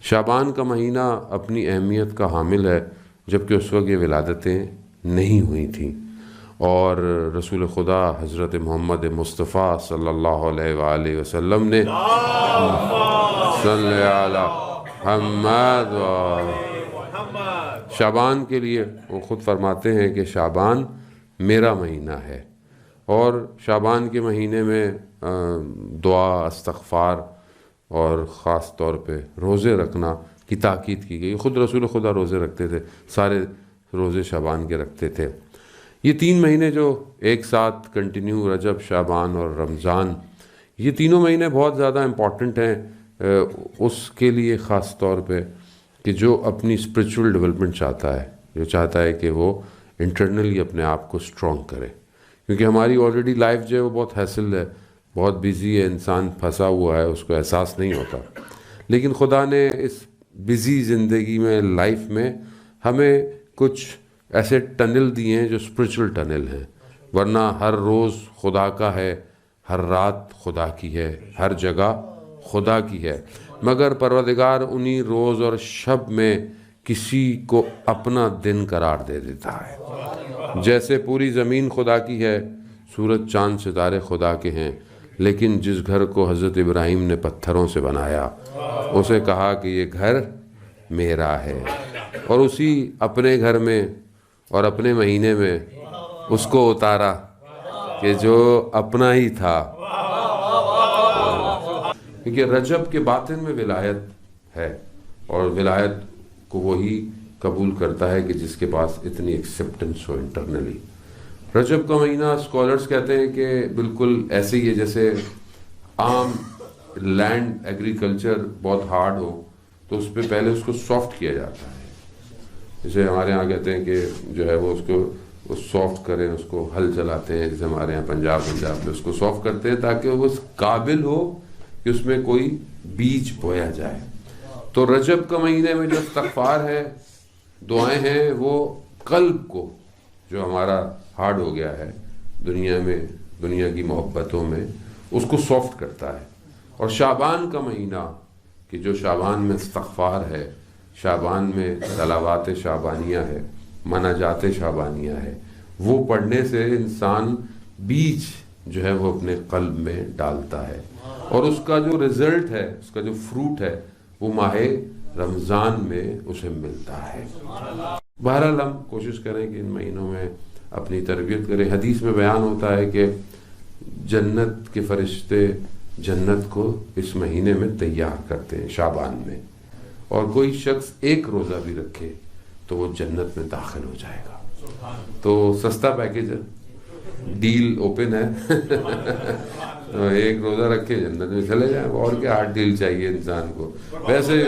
شعبان کا مہینہ اپنی اہمیت کا حامل ہے، جبکہ اس وقت یہ ولادتیں نہیں ہوئی تھیں، اور رسول خدا حضرت محمد مصطفیٰ صلی اللہ علیہ وآلہ وسلم نے صلی علی محمد شعبان کے لیے وہ خود فرماتے ہیں کہ شعبان میرا مہینہ ہے، اور شعبان کے مہینے میں دعا، استغفار اور خاص طور پہ روزے رکھنا کی تاکید کی گئی۔ خود رسول خدا روزے رکھتے تھے، سارے روزے شعبان کے رکھتے تھے۔ یہ 3 مہینے جو ایک ساتھ کنٹینیو، رجب، شعبان اور رمضان، یہ تینوں مہینے بہت زیادہ امپورٹنٹ ہیں اس کے لیے، خاص طور پہ کہ جو اپنی اسپریچول ڈیولپمنٹ چاہتا ہے، جو چاہتا ہے کہ وہ انٹرنلی اپنے آپ کو اسٹرانگ کرے، کیونکہ ہماری آلریڈی لائف جو ہے وہ بہت ہیسل ہے، بہت بیزی ہے، انسان پھنسا ہوا ہے، اس کو احساس نہیں ہوتا، لیکن خدا نے اس بیزی زندگی میں، لائف میں ہمیں کچھ ایسے ٹنل دیے ہیں جو اسپریچول ٹنل ہیں، ورنہ ہر روز خدا کا ہے، ہر رات خدا کی ہے، ہر جگہ خدا کی ہے، مگر پروردگار انہی روز اور شب میں کسی کو اپنا دن قرار دے دیتا ہے۔ جیسے پوری زمین خدا کی ہے، سورج، چاند، ستارے خدا کے ہیں، لیکن جس گھر کو حضرت ابراہیم نے پتھروں سے بنایا، اسے کہا کہ یہ گھر میرا ہے، اور اسی اپنے گھر میں اور اپنے مہینے میں اس کو اتارا کہ جو اپنا ہی تھا، کیونکہ رجب کے باطن میں ولایت ہے، اور ولایت کو وہی قبول کرتا ہے کہ جس کے پاس اتنی ایکسیپٹنس ہو انٹرنلی۔ رجب کا مہینہ اسکالرز کہتے ہیں کہ بالکل ایسے ہی ہے جیسے عام لینڈ ایگریکلچر بہت ہارڈ ہو تو اس پہ پہلے اس کو سافٹ کیا جاتا ہے، جیسے ہمارے ہاں کہتے ہیں کہ جو ہے وہ اس کو سافٹ کریں، اس کو ہل چلاتے ہیں، جیسے ہمارے ہاں پنجاب میں اس کو سافٹ کرتے ہیں تاکہ وہ اس قابل ہو کہ اس میں کوئی بیج بویا جائے۔ تو رجب کا مہینے میں جو استغفار ہے، دعائیں ہیں، وہ قلب کو جو ہمارا ہارڈ ہو گیا ہے دنیا میں، دنیا کی محبتوں میں، اس کو سافٹ کرتا ہے۔ اور شعبان کا مہینہ کہ جو شعبان میں استغفار ہے، شعبان میں تلاوات شعبانیہ ہے، مناجات شعبانیہ ہے، وہ پڑھنے سے انسان بیج جو ہے وہ اپنے قلب میں ڈالتا ہے، اور اس کا جو رزلٹ ہے، اس کا جو فروٹ ہے، وہ ماہ رمضان میں اسے ملتا ہے۔ بہرحال ہم کوشش کریں کہ ان مہینوں میں اپنی تربیت کریں۔ حدیث میں بیان ہوتا ہے کہ جنت کے فرشتے جنت کو اس مہینے میں تیار کرتے ہیں، شعبان میں، اور کوئی شخص ایک روزہ بھی رکھے تو وہ جنت میں داخل ہو جائے گا۔ تو سستا پیکیج ہے، ڈیل اوپن ہے ایک روزہ رکھے جنت میں چلے جائیں، اور کیا ہارڈ ڈیل چاہیے انسان کو۔ ویسے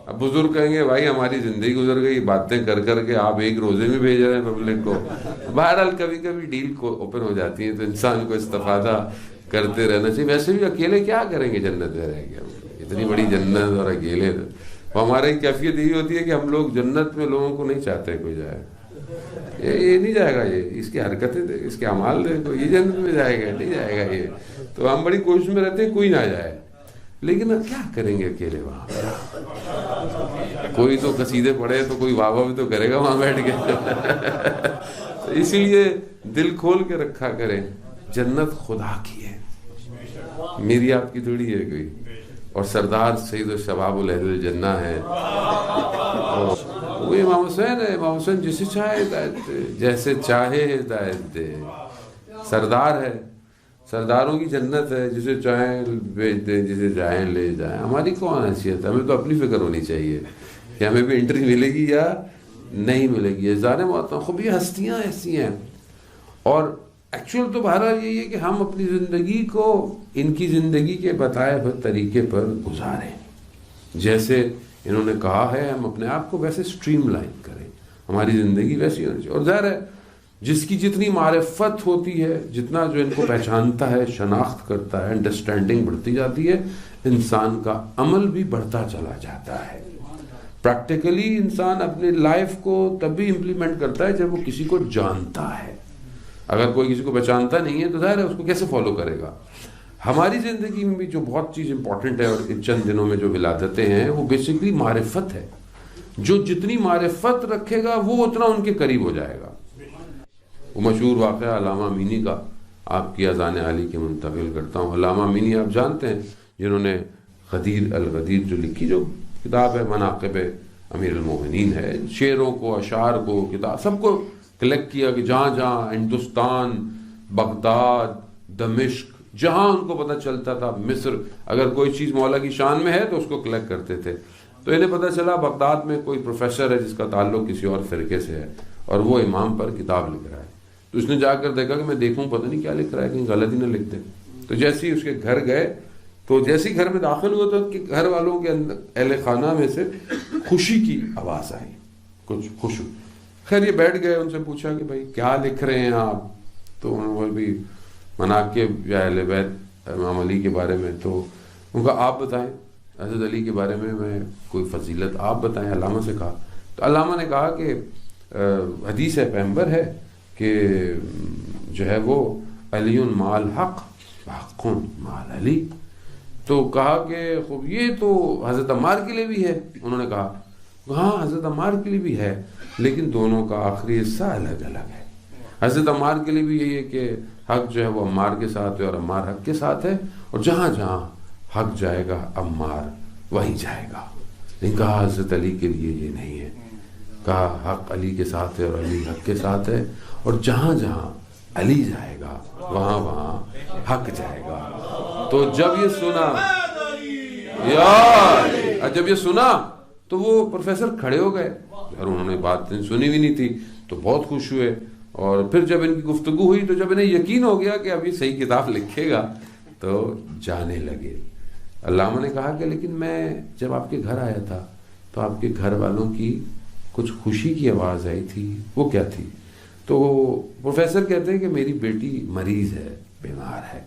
اب بزرگ کہیں گے بھائی ہماری زندگی گزر گئی باتیں کر کر کے، آپ ایک روزے میں بھیج رہے ہیں پبلک کو۔ بہرحال کبھی کبھی ڈیل کو اوپن ہو جاتی ہے تو انسان کو استفادہ کرتے رہنا چاہیے۔ ویسے بھی اکیلے کیا کریں گے جنت میں رہ کے، اتنی بڑی جنت اور اکیلے، ہماری کیفیت یہی ہوتی ہے کہ ہم لوگ جنت میں لوگوں کو نہیں چاہتے کوئی جائے، یہ نہیں جائے گا، یہ اس کی حرکتیں دے، اس کے اعمال دیکھو، یہ جنت میں جائے گا نہیں جائے گا یہ، تو ہم بڑی کوشش میں رہتے ہیں کوئی نہ جائے، لیکن اب کیا کریں گے اکیلے وہاں، کوئی تو قصیدے پڑھے تو کوئی واہ واہ بھی تو کرے گا وہاں بیٹھ کے تو اسی لیے دل کھول کے رکھا کریں، جنت خدا کی ہے، میری آپ کی تھوڑی ہے کوئی، اور سردار سید الشباب اہل الجنہ ہے، وہ امام حسین ہے، امام حسین جسے چاہے ہدایت دے، جیسے چاہے ہدایت دے، سردار ہے، سرداروں کی جنت ہے، جسے چاہیں بھیج دیں، جسے چاہیں لے جائیں، ہماری کون حیثیت ہے، ہمیں تو اپنی فکر ہونی چاہیے کہ ہمیں بھی انٹری ملے گی یا نہیں ملے گی۔ ظاہر بات خوب یہ ہستیاں ایسی ہیں، اور ایکچوئل تو بہرحال یہی ہے کہ ہم اپنی زندگی کو ان کی زندگی کے بتائے ہوئے طریقے پر گزاریں، جیسے انہوں نے کہا ہے ہم اپنے آپ کو ویسے سٹریم لائن کریں، ہماری زندگی ویسی ہونی چاہیے۔ اور ظاہر ہے جس کی جتنی معرفت ہوتی ہے، جتنا جو ان کو پہچانتا ہے، شناخت کرتا ہے، انڈرسٹینڈنگ بڑھتی جاتی ہے، انسان کا عمل بھی بڑھتا چلا جاتا ہے۔ پریکٹیکلی انسان اپنے لائف کو تبھی امپلیمنٹ کرتا ہے جب وہ کسی کو جانتا ہے. اگر کوئی کسی کو پہچانتا نہیں ہے تو ظاہر ہے اس کو کیسے فالو کرے گا. ہماری زندگی میں بھی جو بہت چیز امپورٹنٹ ہے، اور ان چند دنوں میں جو ولادتیں ہیں وہ بیسکلی معرفت ہے. جو جتنی معرفت رکھے گا وہ اتنا ان کے قریب ہو جائے گا. وہ مشہور واقعہ علامہ امینی کا آپ کی اذان عالی کے منتقل کرتا ہوں. علامہ امینی آپ جانتے ہیں، جنہوں نے غدیر الغدیر جو لکھی، جو کتاب ہے مناقب امیر المومنین ہے، شعروں کو، اشعار کو، کتاب سب کو کلیکٹ کیا کہ جہاں جہاں ہندوستان، بغداد، دمشق، جہاں ان کو پتہ چلتا تھا، مصر، اگر کوئی چیز مولا کی شان میں ہے تو اس کو کلیکٹ کرتے تھے. تو انہیں پتہ چلا بغداد میں کوئی پروفیسر ہے جس کا تعلق کسی اور فرقے سے ہے، اور وہ امام پر کتاب لکھ رہا ہے. تو اس نے جا کر دیکھا کہ میں دیکھوں پتہ نہیں کیا لکھ رہا ہے، کہیں غلط ہی نہ لکھ دے. تو جیسے ہی اس کے گھر گئے تو جیسے ہی گھر میں داخل ہوئے تو کہ گھر والوں کے اندر، اہل خانہ میں سے خوشی کی آواز آئی، کچھ خوش. خیر یہ بیٹھ گئے، ان سے پوچھا کہ بھائی کیا لکھ رہے ہیں آپ؟ تو انہوں نے بھی مناقب یا اہل بیت امام علی کے بارے میں. تو ان کا آپ بتائیں، حضرت علی کے بارے میں کوئی فضیلت آپ بتائیں. علامہ سے کہا تو علامہ نے کہا کہ حدیث ہے، پیغمبر ہے کہ جو ہے وہ علی مال حق حق مال علی. تو کہا کہ خوب یہ تو حضرت عمار کے لیے بھی ہے. انہوں نے کہا ہاں حضرت عمار کے لیے بھی ہے، لیکن دونوں کا آخری حصہ الگ الگ ہے. حضرت عمار کے لیے بھی یہی ہے کہ حق جو ہے وہ عمار کے ساتھ ہے اور عمار حق کے ساتھ ہے، اور جہاں جہاں حق جائے گا عمار وہیں جائے گا. لیکن کہا حضرت علی کے لیے یہ نہیں ہے. کہا حق علی کے ساتھ ہے اور علی حق کے ساتھ ہے، اور جہاں جہاں علی جائے گا وہاں وہاں حق جائے گا. تو جب یہ سنا یار، جب یہ سنا تو وہ پروفیسر کھڑے ہو گئے، اور انہوں نے بات سنی بھی نہیں تھی تو بہت خوش ہوئے. اور پھر جب ان کی گفتگو ہوئی تو جب انہیں یقین ہو گیا کہ ابھی صحیح کتاب لکھے گا تو جانے لگے. علامہ نے کہا کہ لیکن میں جب آپ کے گھر آیا تھا تو آپ کے گھر والوں کی کچھ خوشی کی آواز آئی تھی، وہ کیا تھی؟ تو پروفیسر کہتے ہیں کہ میری بیٹی مریض ہے، بیمار ہے،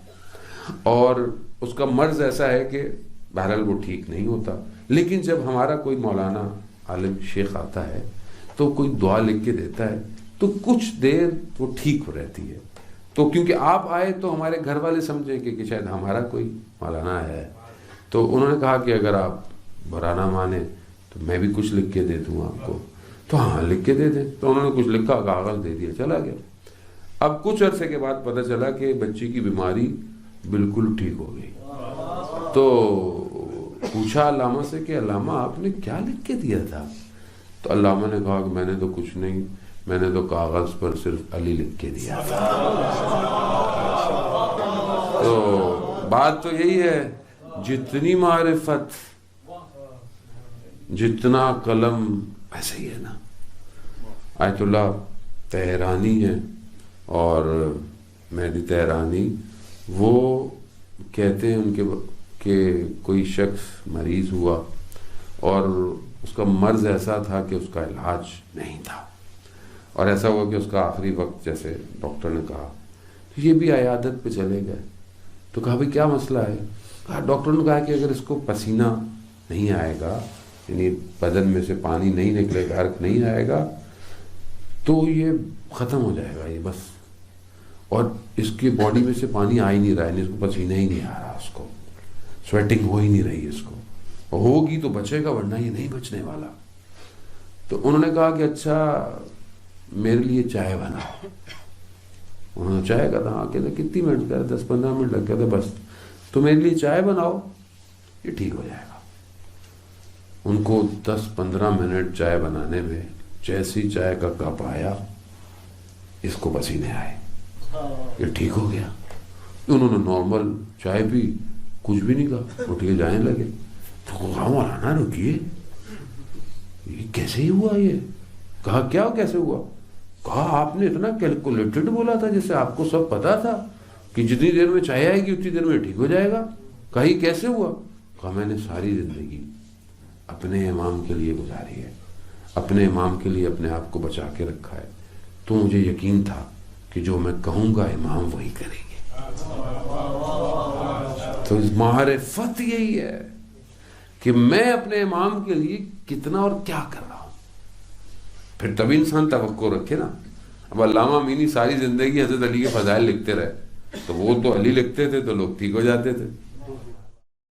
اور اس کا مرض ایسا ہے کہ بہرحال وہ ٹھیک نہیں ہوتا. لیکن جب ہمارا کوئی مولانا عالم شیخ آتا ہے تو کوئی دعا لکھ کے دیتا ہے تو کچھ دیر وہ ٹھیک ہو رہتی ہے. تو کیونکہ آپ آئے تو ہمارے گھر والے سمجھیں کہ شاید ہمارا کوئی مولانا ہے. تو انہوں نے کہا کہ اگر آپ برا نہ مانیں تو میں بھی کچھ لکھ کے دے دوں آپ کو. تو ہاں لکھ کے دے دیں. تو انہوں نے کچھ لکھا، کاغذ دے دیا، چلا گیا. اب کچھ عرصے کے بعد پتہ چلا کہ بچی کی بیماری بالکل ٹھیک ہو گئی. تو پوچھا علامہ سے کہ علامہ آپ نے کیا لکھ کے دیا تھا؟ تو علامہ نے کہا کہ میں نے تو کچھ نہیں، میں نے تو کاغذ پر صرف علی لکھ کے دیا تھا. تو بات تو یہی ہے، جتنی معرفت جتنا قلم، ایسے ہی ہے نا. آیت اللہ تہرانی ہے، اور مہدی تہرانی، وہ کہتے ہیں ان کے کہ کوئی شخص مریض ہوا اور اس کا مرض ایسا تھا کہ اس کا علاج نہیں تھا، اور ایسا ہوا کہ اس کا آخری وقت جیسے ڈاکٹر نے کہا. یہ بھی عیادت پہ چلے گئے. تو کہا بھئی کیا مسئلہ ہے؟ کہا ڈاکٹر نے کہا کہ اگر اس کو پسینہ نہیں آئے گا، یعنی بدن میں سے پانی نہیں نکلے گا، عرق نہیں آئے گا، تو یہ ختم ہو جائے گا یہ بس. اور اس کی باڈی میں سے پانی آ ہی نہیں رہا ہے، اس کو پسینہ ہی نہیں آ رہا، اس کو سویٹنگ ہو ہی نہیں رہی اس کو، اور ہوگی تو بچے گا ورنہ یہ نہیں بچنے والا. تو انہوں نے کہا کہ اچھا میرے لیے چائے بنا. انہوں نے چائے کا تھا، کہتے کتنی منٹ کا، 10-15 منٹ لگ گئے تھے بس. تو میرے لیے چائے بناؤ، یہ ٹھیک ہو جائے گا. ان کو 10-15 منٹ چائے بنانے میں جیسی چائے کا کپ آیا اس کو پسینے آئے، یہ ٹھیک ہو گیا. انہوں نے نارمل چائے پی، کچھ بھی نہیں کہا، اٹھ کے جانے لگے. تو کہا مولانا رکیے، یہ کیسے ہی ہوا؟ یہ کہا کیا کیسے ہوا؟ کہا آپ نے اتنا کیلکولیٹڈ بولا تھا جیسے آپ کو سب پتا تھا کہ جتنی دیر میں چائے آئے گی اتنی دیر میں ٹھیک ہو جائے گا. کہا یہ کیسے ہوا؟ کہا میں نے ساری زندگی اپنے امام کے لیے گزاری ہے، اپنے امام کے لیے اپنے آپ کو بچا کے رکھا ہے. تو مجھے یقین تھا کہ جو میں کہوں گا امام وہی کریں گے. تو معرفت یہی ہے کہ میں اپنے امام کے لیے کتنا اور کیا کر رہا ہوں، پھر تبھی انسان توقع رکھے نا. اب علامہ امینی ساری زندگی حضرت علی کے فضائل لکھتے رہے، تو وہ تو علی لکھتے تھے تو لوگ ٹھیک ہو جاتے تھے.